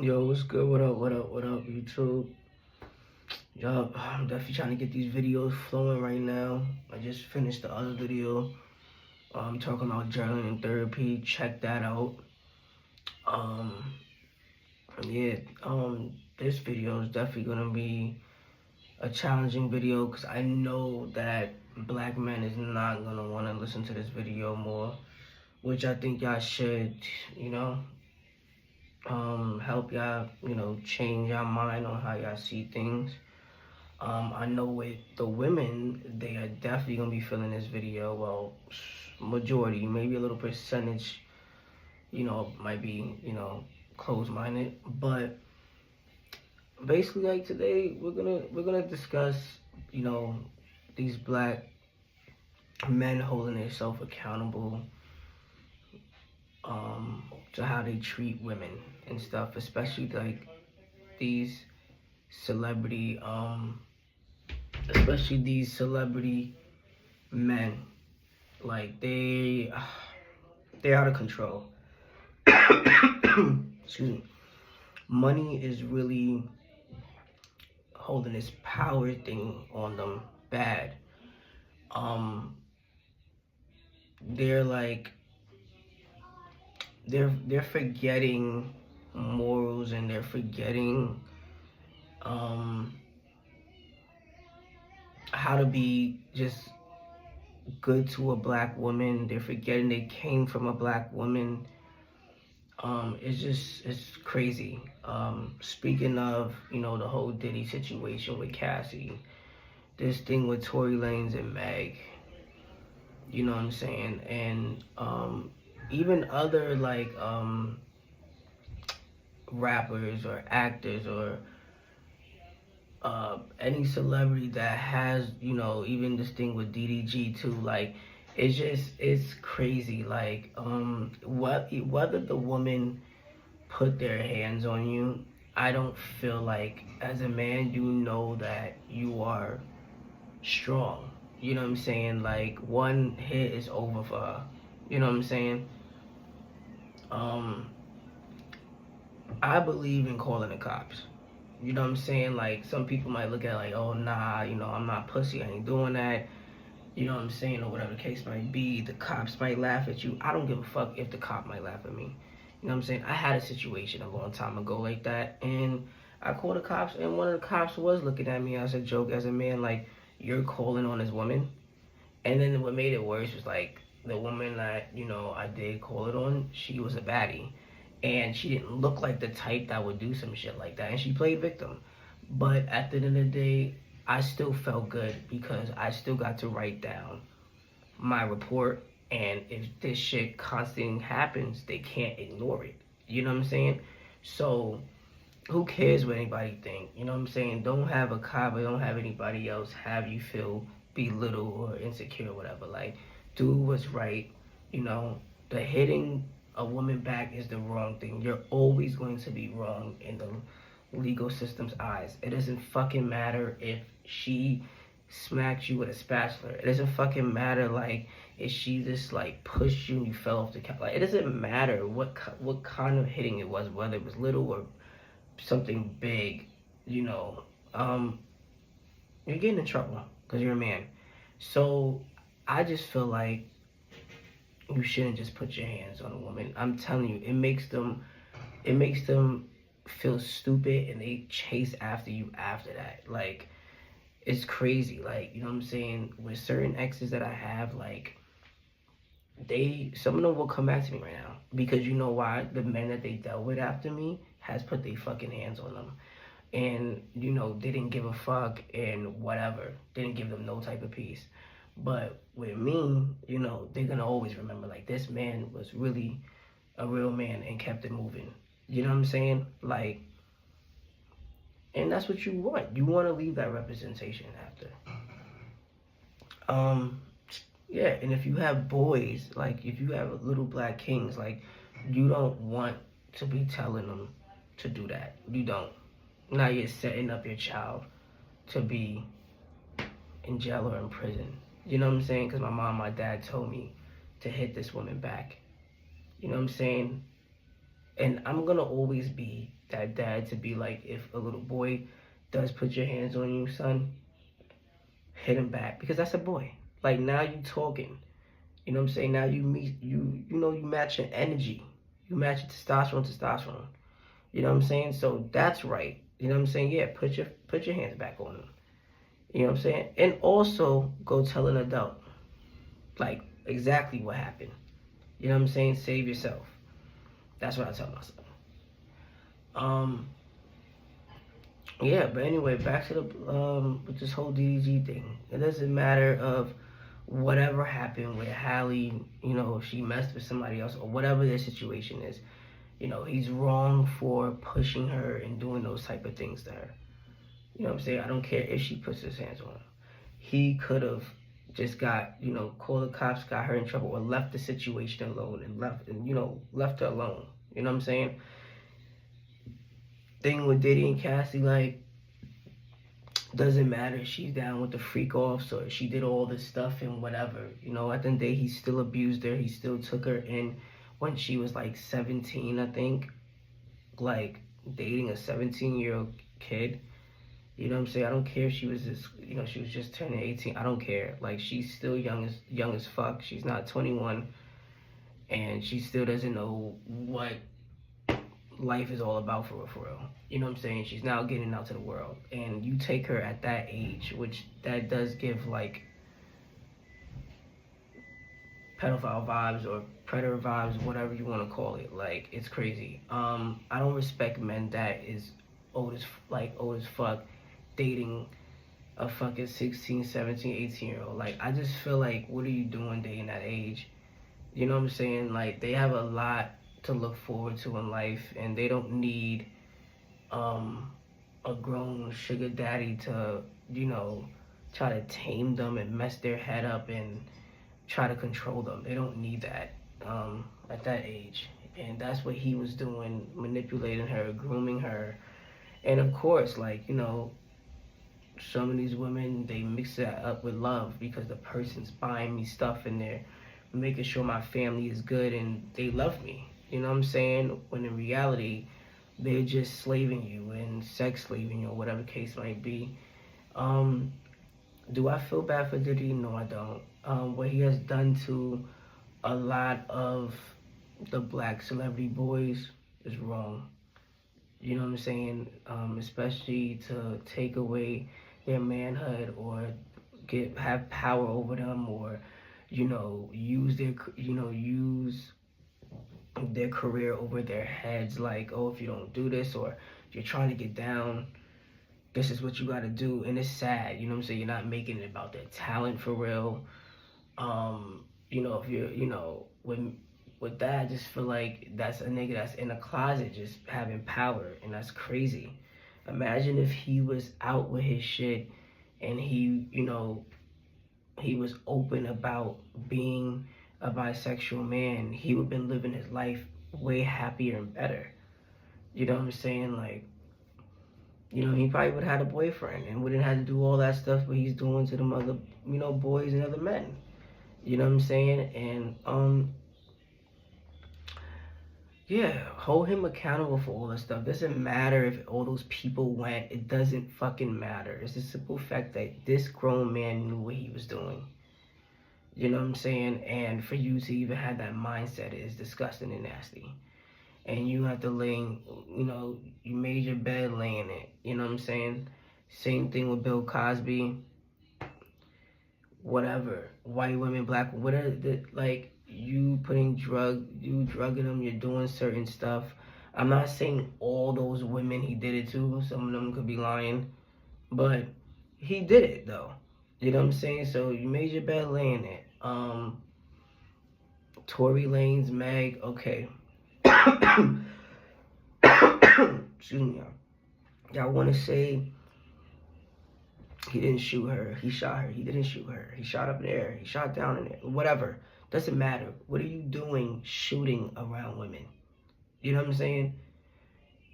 Yo, what's good? What up, YouTube? Yo, I'm definitely trying to get these videos flowing right now. I just finished the other video, talking about journaling and therapy. Check that out. Um, yeah, this video is definitely gonna be a challenging video because I know that black men is not gonna want to listen to this video more, which I think y'all should, you know, help y'all, change your mind on how y'all see things. I know with the women, they are definitely gonna be feeling this video. Well, majority, maybe a little percentage, might be, closed-minded. But basically, like today, we're gonna discuss, you know, these black men holding themselves accountable, to how they treat women and stuff, especially like these celebrity, especially these celebrity men. Like they're out of control. Excuse me. Money is really holding this power thing on them bad. Um, they're like they're forgetting morals, and they're forgetting um how to be just good to a black woman. They're forgetting they came from a black woman. It's crazy. Speaking of, the whole Diddy situation with Cassie, this thing with Tory Lanez and Meg, you know what I'm saying? And even other like rappers or actors or any celebrity that has, even this thing with DDG too, like it's crazy. Like whether the woman put their hands on you, I don't feel like as a man you know that you are strong. You know what I'm saying? Like one hit is over for her. You know what I'm saying? Um, I believe in calling the cops. You know what I'm saying? Like some people might look at it like, oh nah, I'm not pussy, I ain't doing that. You know what I'm saying, or whatever the case might be. The cops might laugh at you. I don't give a fuck if the cop might laugh at me. You know what I'm saying? I had a situation a long time ago like that, and I called the cops, and one of the cops was looking at me as a joke, as a man, like, you're calling on this woman. And then what made it worse was like the woman that, I did call it on, she was a baddie. And she didn't look like the type that would do some shit like that. And she played victim. But at the end of the day, I still felt good because I still got to write down my report. And if this shit constantly happens, they can't ignore it. You know what I'm saying? So who cares what anybody think? You know what I'm saying? Don't have a cop or don't have anybody else have you feel belittled or insecure or whatever. Like, do what's right. You know, the hitting a woman back is the wrong thing. You're always going to be wrong in the legal system's eyes. It doesn't fucking matter if she smacked you with a spatula. It doesn't fucking matter like if she just like pushed you and you fell off the couch. Like it doesn't matter what kind of hitting it was, whether it was little or something big, you know, you're getting in trouble because you're a man. So I just feel like you shouldn't just put your hands on a woman. I'm telling you, it makes them feel stupid, and they chase after you after that. Like it's crazy. Like, you know what I'm saying? With certain exes that I have, like some of them will come back to me right now because you know why? The men that they dealt with after me has put their fucking hands on them, and they didn't give a fuck and whatever, didn't give them no type of peace. But with me, they're gonna always remember like this man was really a real man and kept it moving. You know what I'm saying? Like, and that's what you want. You want to leave that representation after. Um, yeah, and if you have boys, like if you have little black kings, like you don't want to be telling them to do that. You don't. Now you're setting up your child to be in jail or in prison. You know what I'm saying? Because my mom, my dad told me to hit this woman back. You know what I'm saying? And I'm gonna always be that dad to be like, if a little boy does put your hands on you, son, hit him back, because that's a boy. Like, now you talking. You know what I'm saying? Now you meet you match your energy. You match your testosterone. You know what I'm saying? So that's right. You know what I'm saying? Yeah, put your hands back on him. You know what I'm saying? And also go tell an adult like exactly what happened. You know what I'm saying? Save yourself. That's what I tell myself. Um yeah, but anyway, back to the with this whole DDG thing. It doesn't matter of whatever happened with Hallie, you know, if she messed with somebody else or whatever their situation is. You know, he's wrong for pushing her and doing those type of things to her. You know what I'm saying? I don't care if she puts his hands on her. He could have just got, you know, called the cops, got her in trouble, or left the situation alone and left her alone. You know what I'm saying? Thing with Diddy and Cassie, like, doesn't matter. She's down with the freak offs or she did all this stuff and whatever. You know, at the end of the day, he still abused her. He still took her in when she was like 17, I think. Like, dating a 17-year-old kid. You know what I'm saying? I don't care if she was this, you know, she was just turning 18. I don't care. Like, she's still young as fuck. She's not 21, and she still doesn't know what life is all about for real. You know what I'm saying? She's now getting out to the world, and you take her at that age, which that does give like pedophile vibes or predator vibes, whatever you want to call it. Like, it's crazy. I don't respect men that is old as fuck dating a fucking 16, 17, 18-year-old. Like, I just feel like, what are you doing dating that age? You know what I'm saying? Like, they have a lot to look forward to in life, and they don't need a grown sugar daddy to, you know, try to tame them and mess their head up and try to control them. They don't need that at that age. And that's what he was doing, manipulating her, grooming her. And of course, like, you know, some of these women, they mix that up with love because the person's buying me stuff and they're making sure my family is good and they love me. You know what I'm saying? When in reality, they're just slaving you and sex slaving you or whatever case might be. Do I feel bad for Diddy? No, I don't. What he has done to a lot of the black celebrity boys is wrong. You know what I'm saying? Especially to take away their manhood or have power over them, or use their career over their heads. Like, oh, if you don't do this, or if you're trying to get down, this is what you got to do. And it's sad. You know what I'm saying? You're not making it about their talent for real. If you're, with that, I just feel like that's a nigga that's in a closet just having power, and that's crazy. Imagine if he was out with his shit and he was open about being a bisexual man. He would have been living his life way happier and better. You know what I'm saying? Like, he probably would have had a boyfriend and wouldn't have to do all that stuff what he's doing to them other, boys and other men. You know what I'm saying? And, yeah, hold him accountable for all that stuff. Doesn't matter if all those people went. It doesn't fucking matter. It's the simple fact that this grown man knew what he was doing. You know what I'm saying? And for you to even have that mindset is disgusting and nasty. And you have to you made your bed, lay in it. You know what I'm saying? Same thing with Bill Cosby. Whatever. White women, black, whatever, you drugging them, you're doing certain stuff. I'm not saying all those women he did it to. Some of them could be lying. But he did it, though. You know what I'm saying? So you made your bed, lay in it. Tory Lanez, Meg, okay. Excuse me, y'all want to say he didn't shoot her, he shot her, he didn't shoot her, he shot up in the air, he shot down in the air, whatever. Doesn't matter. What are you doing shooting around women? You know what I'm saying?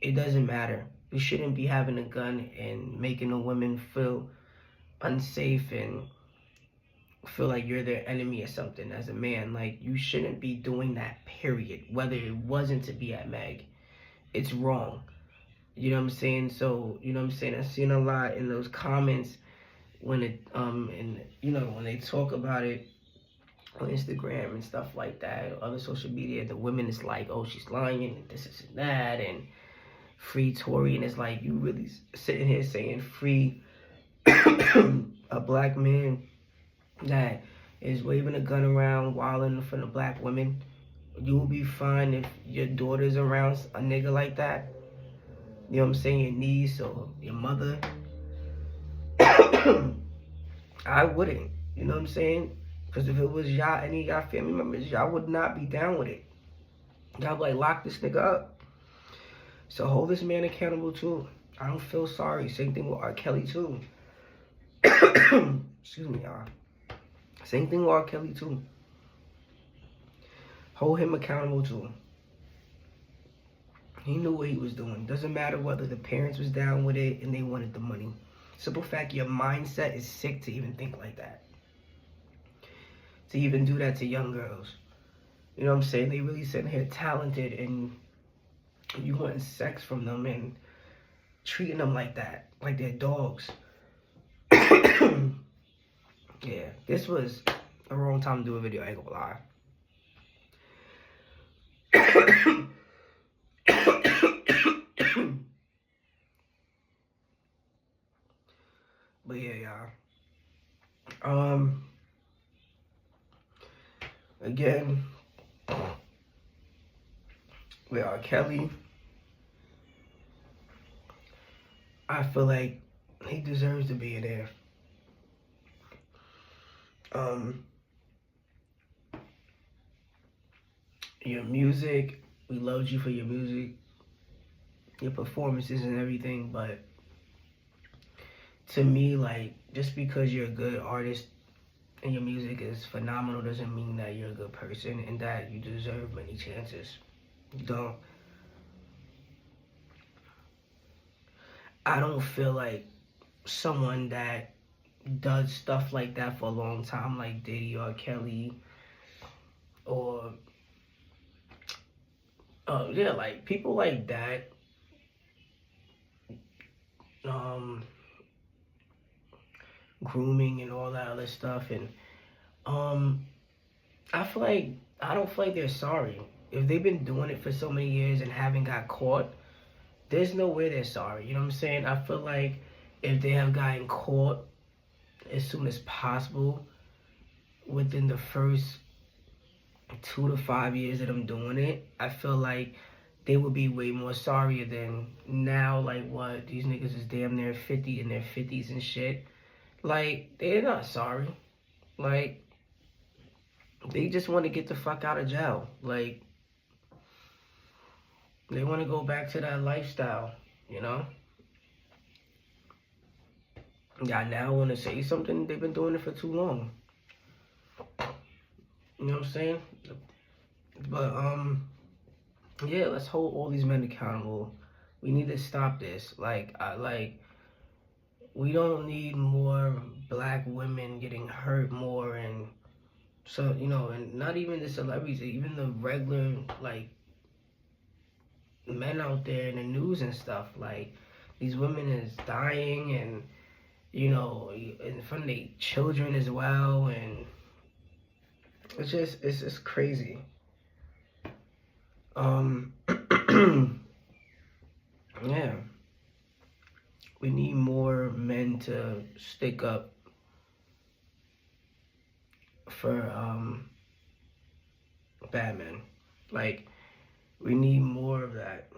It doesn't matter. You shouldn't be having a gun and making a woman feel unsafe and feel like you're their enemy or something as a man. Like, you shouldn't be doing that, period. Whether it wasn't to be at Meg. it's wrong. You know what I'm saying? So, you know what I'm saying? I've seen a lot in those comments when it and you know, when they talk about it on Instagram and stuff like that, or other social media, the women is like, oh, she's lying and this and that, and free Tory, and it's like, you really sitting here saying free a black man that is waving a gun around, wilding in front of black women. You will be fine if your daughter's around a nigga like that. You know what I'm saying? Your niece or your mother. I wouldn't. You know what I'm saying? Because if it was y'all, any of y'all family members, y'all would not be down with it. Y'all be like, lock this nigga up. So hold this man accountable too. I don't feel sorry. Same thing with R. Kelly too. Excuse me, y'all. Same thing with R. Kelly too. Hold him accountable too. He knew what he was doing. Doesn't matter whether the parents was down with it and they wanted the money. Simple fact, your mindset is sick to even think like that. To even do that to young girls. You know what I'm saying? They really sitting here talented and you wanting sex from them and treating them like that. Like they're dogs. Yeah, this was a wrong time to do a video, I ain't gonna lie. But yeah, y'all. Again, with R. Kelly, I feel like he deserves to be in there. Your music, we loved you for your music, your performances and everything, but to me, like, just because you're a good artist and your music is phenomenal doesn't mean that you're a good person and that you deserve many chances. You don't. I don't feel like someone that does stuff like that for a long time, like Diddy or Kelly, or yeah, like people like that, grooming and all that other stuff, and I don't feel like they're sorry. If they've been doing it for so many years and haven't got caught, there's no way they're sorry. You know what I'm saying? I feel like if they have gotten caught as soon as possible within the first 2 to 5 years that I'm doing it, I feel like they would be way more sorrier than now. Like, what, these niggas is damn near 50 in their 50s and shit. Like, they're not sorry. Like, they just want to get the fuck out of jail. Like, they want to go back to that lifestyle, you know? Y'all now want to say something, they've been doing it for too long. You know what I'm saying? But, yeah, let's hold all these men accountable. We need to stop this. We don't need more black women getting hurt more, and so, you know, and not even the celebrities, even the regular, like, men out there in the news and stuff. Like, these women is dying, and, you know, in front of their children as well, and it's just crazy. Yeah. We need more men to stick up for bad men. Like, we need more of that.